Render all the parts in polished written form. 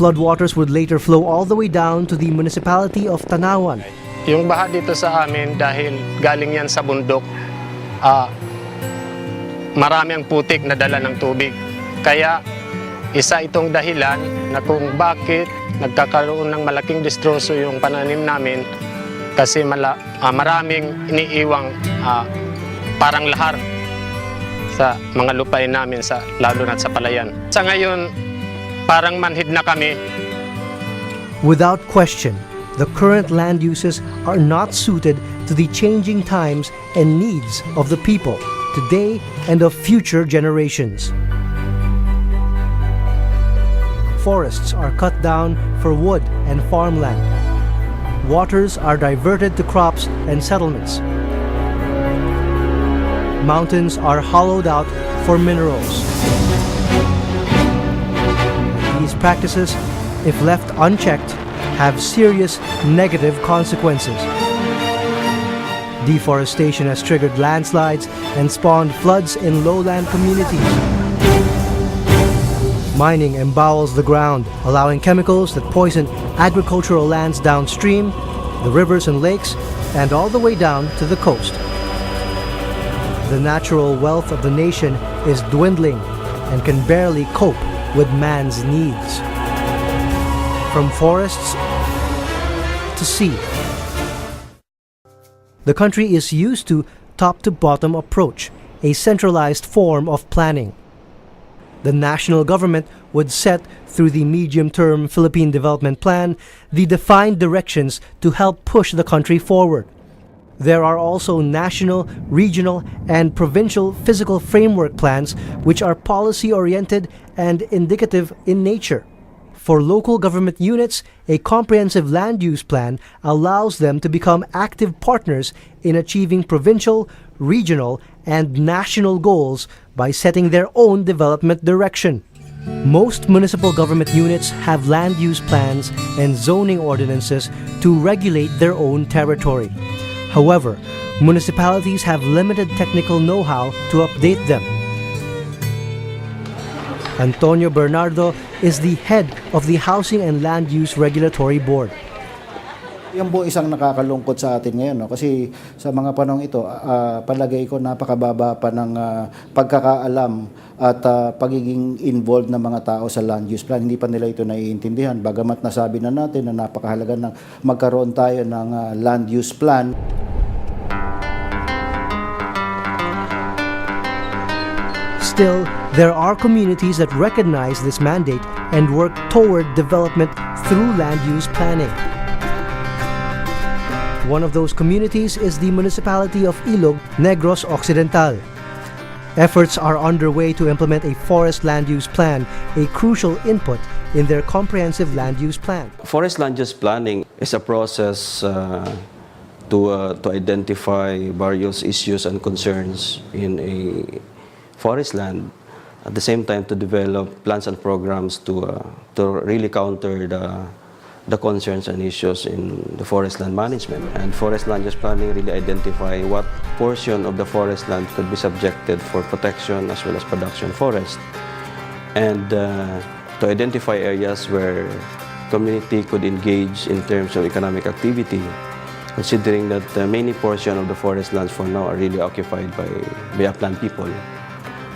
floodwaters would later flow all the way down to the municipality of Tanawan. Yung baha dito sa amin dahil galing yan sa bundok, marami ang putik na dala ng tubig. Kaya isa itong dahilan na kung bakit nagkakaroon ng malaking distroso yung pananim namin kasi maraming iniiwang parang lahar sa mga lupain namin, lalo na sa palayan. Sa ngayon, parang manhid na kami. Without question, the current land uses are not suited to the changing times and needs of the people today and of future generations. Forests are cut down for wood and farmland. Waters are diverted to crops and settlements. Mountains are hollowed out for minerals. These practices, if left unchecked, have serious negative consequences. Deforestation has triggered landslides and spawned floods in lowland communities. Mining embowels the ground, allowing chemicals that poison agricultural lands downstream, the rivers and lakes, and all the way down to the coast. The natural wealth of the nation is dwindling and can barely cope with man's needs. From forests to sea. The country is used to top-to-bottom approach, a centralized form of planning. The national government would set, through the medium-term Philippine Development Plan, the defined directions to help push the country forward. There are also national, regional, and provincial physical framework plans which are policy-oriented and indicative in nature. For local government units, a comprehensive land use plan allows them to become active partners in achieving provincial, regional, and national goals by setting their own development direction. Most municipal government units have land use plans and zoning ordinances to regulate their own territory. However, municipalities have limited technical know-how to update them. Antonio Bernardo is the head of the Housing and Land Use Regulatory Board. Yan po isang nakakalungkot sa atin ngayon, no? Kasi sa mga panahon ito, palagay ko napakababa pa ng pagkakaalam at pagiging involved ng mga tao sa land use plan. Hindi pa nila ito naiintindihan. Bagamat nasabi na natin na napakahalaga ng magkaroon tayo ng land use plan. Still, there are communities that recognize this mandate and work toward development through land use planning. One of those communities is the municipality of Ilog, Negros Occidental. Efforts are underway to implement a forest land use plan, a crucial input in their comprehensive land use plan. Forest land use planning is a process to identify various issues and concerns in a forest land, at the same time to develop plans and programs to really counter the concerns and issues in the forest land management. And forest land use planning really identify what portion of the forest land could be subjected for protection as well as production forest, and to identify areas where community could engage in terms of economic activity, considering that many portion of the forest lands for now are really occupied by upland people.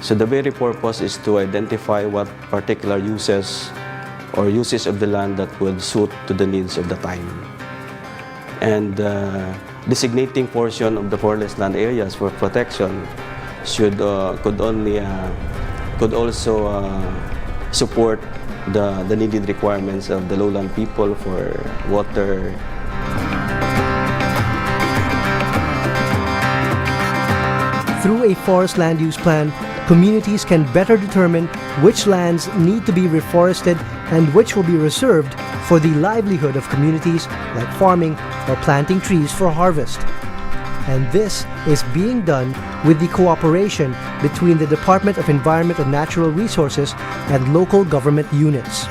So the very purpose is to identify what particular uses or uses of the land that would suit to the needs of the time. And designating portion of the forest land areas for protection could also support the needed requirements of the lowland people for water. Through a forest land use plan, communities can better determine which lands need to be reforested and which will be reserved for the livelihood of communities, like farming or planting trees for harvest. And this is being done with the cooperation between the Department of Environment and Natural Resources and local government units.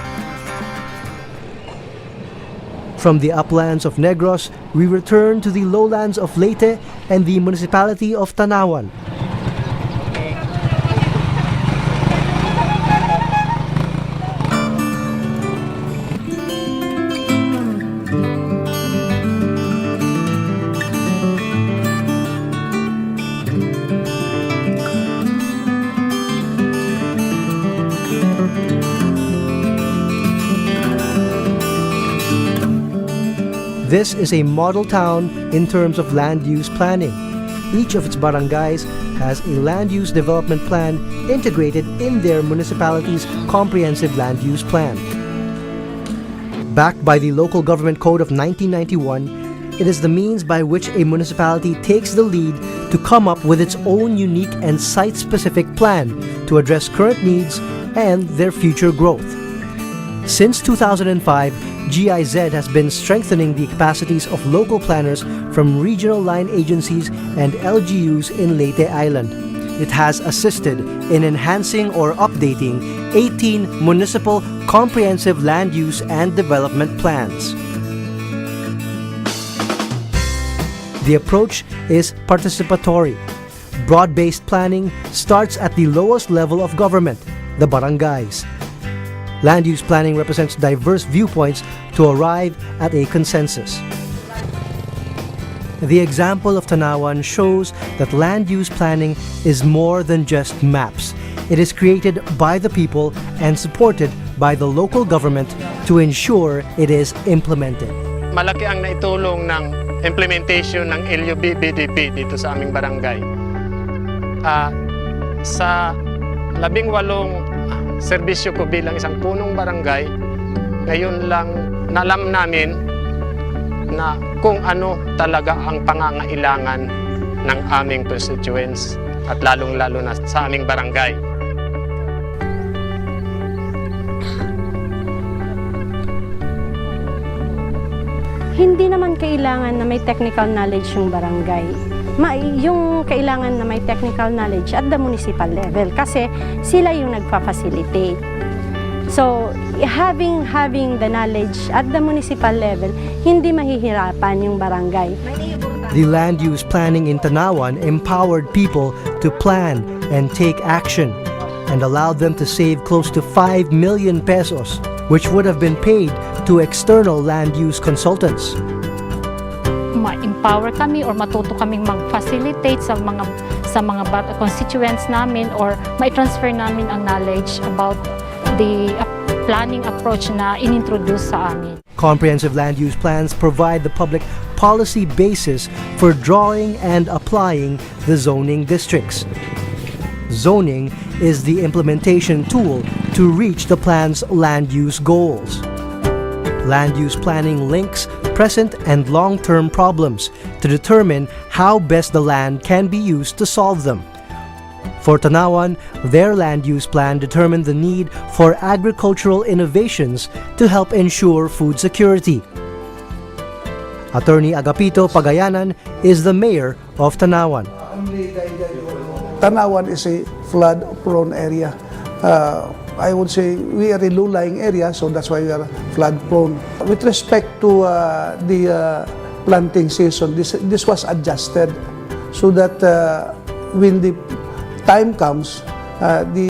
From the uplands of Negros, we return to the lowlands of Leyte and the municipality of Tanawan. This is a model town in terms of land use planning. Each of its barangays has a land use development plan integrated in their municipality's comprehensive land use plan. Backed by the Local Government Code of 1991, it is the means by which a municipality takes the lead to come up with its own unique and site-specific plan to address current needs and their future growth. Since 2005, GIZ has been strengthening the capacities of local planners from regional line agencies and LGUs in Leyte Island. It has assisted in enhancing or updating 18 municipal comprehensive land use and development plans. The approach is participatory. Broad-based planning starts at the lowest level of government, the barangays. Land use planning represents diverse viewpoints to arrive at a consensus. The example of Tanawan shows that land use planning is more than just maps. It is created by the people and supported by the local government to ensure it is implemented. Malaki ang naitulong ng implementation ng LUB-BDP dito sa aming barangay. Sa 18 serbisyo ko bilang isang punong barangay, ngayon lang nalam namin na kung ano talaga ang pangangailangan ng aming constituents at lalong-lalo na sa aming barangay. Hindi naman kailangan na may technical knowledge yung barangay. Yung kailangan na may technical knowledge at the municipal level kasi sila yung nagpa-facilitate. So, having the knowledge at the municipal level, hindi mahihirapan yung barangay. The land use planning in Tanawan empowered people to plan and take action and allowed them to save close to 5 million pesos, which would have been paid to external land use consultants. Ma-empower kami or matuto kaming mag-facilitate sa mga constituents namin or ma-transfer namin ang knowledge about the planning approach na inintroduce sa amin. Comprehensive land use plans provide the public policy basis for drawing and applying the zoning districts. Zoning is the implementation tool to reach the plan's land use goals. Land use planning links present and long-term problems to determine how best the land can be used to solve them. For Tanawan, their land use plan determined the need for agricultural innovations to help ensure food security. Attorney Agapito Pagayanan is the mayor of Tanawan. Tanawan is a flood-prone area. I would say we are a low-lying area, so that's why we are flood-prone. With respect to the planting season, this was adjusted so that when the time comes, the